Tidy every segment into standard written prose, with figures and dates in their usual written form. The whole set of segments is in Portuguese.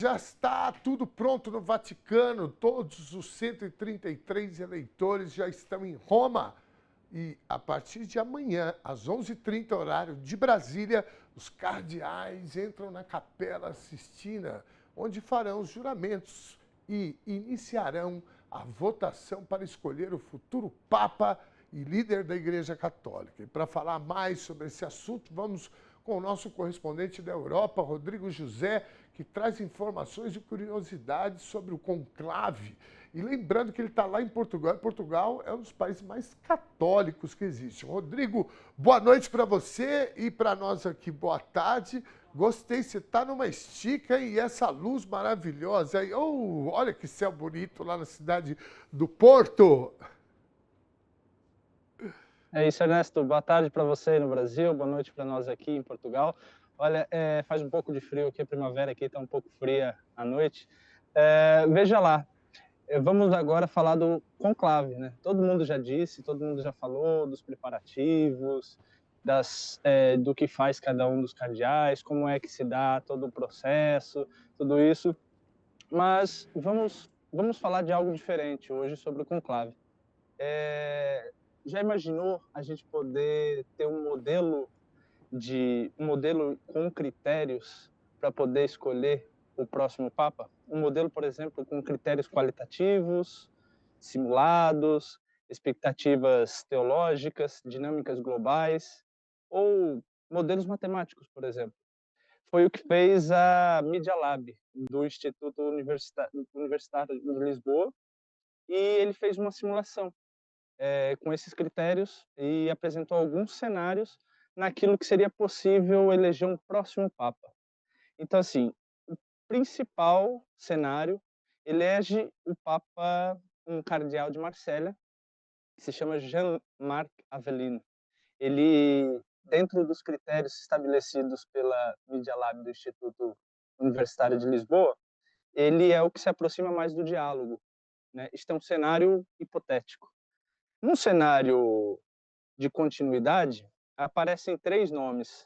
Já está tudo pronto no Vaticano, todos os 133 eleitores já estão em Roma. E a partir de amanhã, às 11h30, horário de Brasília, os cardeais entram na Capela Sistina, onde farão os juramentos e iniciarão a votação para escolher o futuro Papa e líder da Igreja Católica. E para falar mais sobre esse assunto, vamos com o nosso correspondente da Europa, Rodrigo José, que traz informações e curiosidades sobre o conclave. E lembrando que ele está lá em Portugal. Portugal é um dos países mais católicos que existe. Rodrigo, boa noite para você e para nós aqui, boa tarde. Gostei, você está numa estica e essa luz maravilhosa. Oh, olha que céu bonito lá na cidade do Porto. É isso, Ernesto. Boa tarde para você aí no Brasil, boa noite para nós aqui em Portugal. Olha, faz um pouco de frio aqui, a primavera aqui está um pouco fria à noite. Veja lá, vamos agora falar do conclave, né? Todo mundo já disse, todo mundo já falou dos preparativos, do que faz cada um dos cardeais, como é que se dá todo o processo, tudo isso. Mas vamos falar de algo diferente hoje sobre o conclave. Já imaginou a gente poder ter um modelo com critérios para poder escolher o próximo Papa? Um modelo, por exemplo, com critérios qualitativos, simulados, expectativas teológicas, dinâmicas globais, ou modelos matemáticos, por exemplo. Foi o que fez a Media Lab, do Instituto Universitário de Lisboa, e ele fez uma simulação com esses critérios e apresentou alguns cenários naquilo que seria possível eleger um próximo Papa. Então, assim, o principal cenário elege o Papa, um cardeal de Marselha, que se chama Jean-Marc Aveline. Ele, dentro dos critérios estabelecidos pela Media Lab do Instituto Universitário de Lisboa, ele é o que se aproxima mais do diálogo, né? Este é um cenário hipotético. Num cenário de continuidade, aparecem 3 nomes: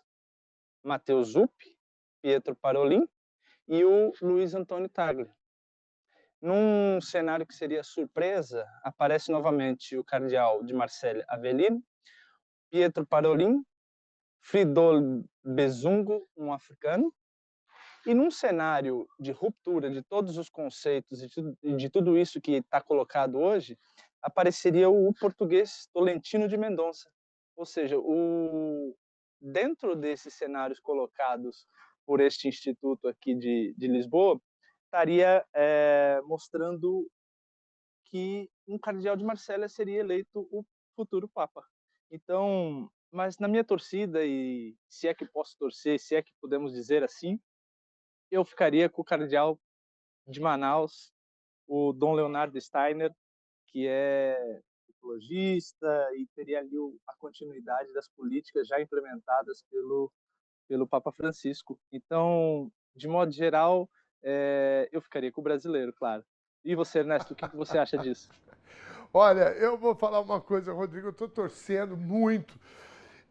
Matteo Zuppi, Pietro Parolin e o Luiz Antônio Tagle. Num cenário que seria surpresa, aparece novamente o cardeal de Marselha Aveline, Pietro Parolin, Fridolin Besungo, um africano. E num cenário de ruptura de todos os conceitos e de tudo isso que está colocado hoje, apareceria o português Tolentino de Mendonça. Ou seja, dentro desses cenários colocados por este instituto aqui de Lisboa, estaria mostrando que um cardeal de Marselha seria eleito o futuro Papa. Então, mas na minha torcida, e se é que posso torcer, se é que podemos dizer assim, eu ficaria com o cardeal de Manaus, o Dom Leonardo Steiner, que é ecologista e teria ali a continuidade das políticas já implementadas pelo Papa Francisco. Então, de modo geral, eu ficaria com o brasileiro, claro. E você, Ernesto, o que você acha disso? Olha, eu vou falar uma coisa, Rodrigo, eu estou torcendo muito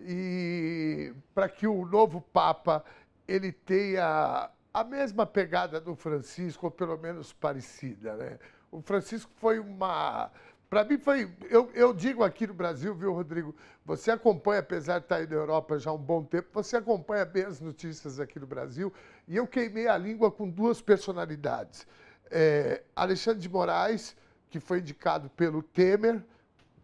e para que o novo Papa ele tenha a mesma pegada do Francisco, ou pelo menos parecida, né? O Francisco foi uma... Para mim foi... Eu digo aqui no Brasil, viu, Rodrigo? Você acompanha, apesar de estar aí na Europa já há um bom tempo, você acompanha bem as notícias aqui no Brasil, e eu queimei a língua com 2 personalidades. Alexandre de Moraes, que foi indicado pelo Temer,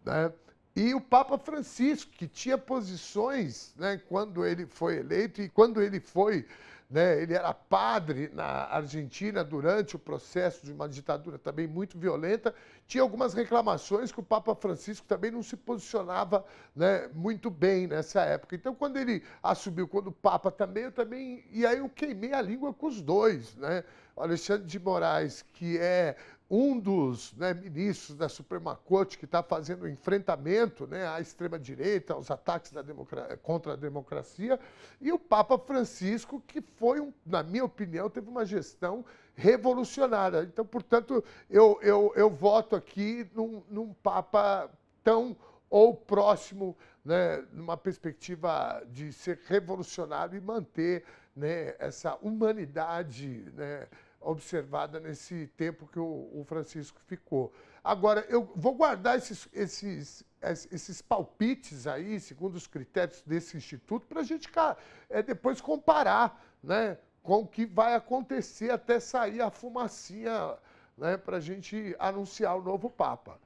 né? E o Papa Francisco, que tinha posições, né, quando ele foi eleito e quando ele foi, né, ele era padre na Argentina durante o processo de uma ditadura também muito violenta, tinha algumas reclamações que o Papa Francisco também não se posicionava, né, muito bem nessa época. Então, quando ele assumiu, quando o Papa também, e aí eu queimei a língua com os 2, né? O Alexandre de Moraes, que é um dos, né, ministros da Suprema Corte que está fazendo um enfrentamento, né, à extrema-direita, aos ataques contra a democracia, e o Papa Francisco, que foi, na minha opinião, teve uma gestão revolucionária. Então, portanto, eu voto aqui num Papa tão ou próximo, né, numa perspectiva de ser revolucionário e manter, né, essa humanidade, né, observada nesse tempo que o Francisco ficou. Agora, eu vou guardar esses palpites aí, segundo os critérios desse instituto, para a gente depois comparar, né, com o que vai acontecer até sair a fumacinha, né, para a gente anunciar o novo Papa.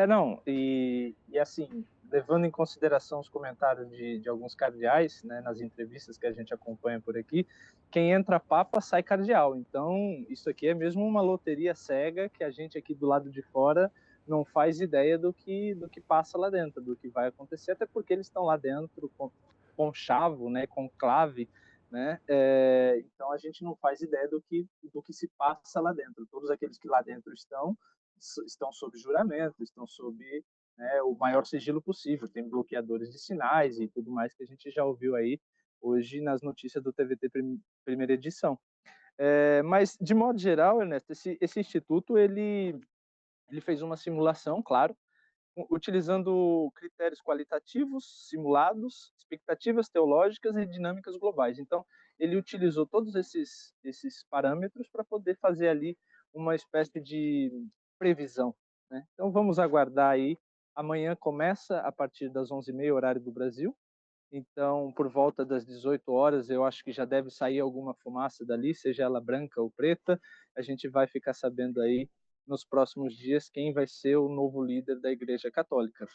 Não, e assim, levando em consideração os comentários de alguns cardeais, né, nas entrevistas que a gente acompanha por aqui, quem entra papa sai cardeal. Então, isso aqui é mesmo uma loteria cega que a gente aqui do lado de fora não faz ideia do que passa lá dentro, do que vai acontecer, até porque eles estão lá dentro com conchavo, né, conclave, né? Então a gente não faz ideia do que se passa lá dentro. Todos aqueles que lá dentro estão sob juramento, estão sob, né, o maior sigilo possível, tem bloqueadores de sinais e tudo mais que a gente já ouviu aí hoje nas notícias do TVT primeira edição. Mas, de modo geral, Ernesto, esse instituto ele fez uma simulação, claro, utilizando critérios qualitativos, simulados, expectativas teológicas e dinâmicas globais. Então, ele utilizou todos esses parâmetros para poder fazer ali uma espécie de previsão, né? Então, vamos aguardar aí. Amanhã começa a partir das 11h30, horário do Brasil. Então, por volta das 18 horas, eu acho que já deve sair alguma fumaça dali, seja ela branca ou preta. A gente vai ficar sabendo aí nos próximos dias quem vai ser o novo líder da Igreja Católica.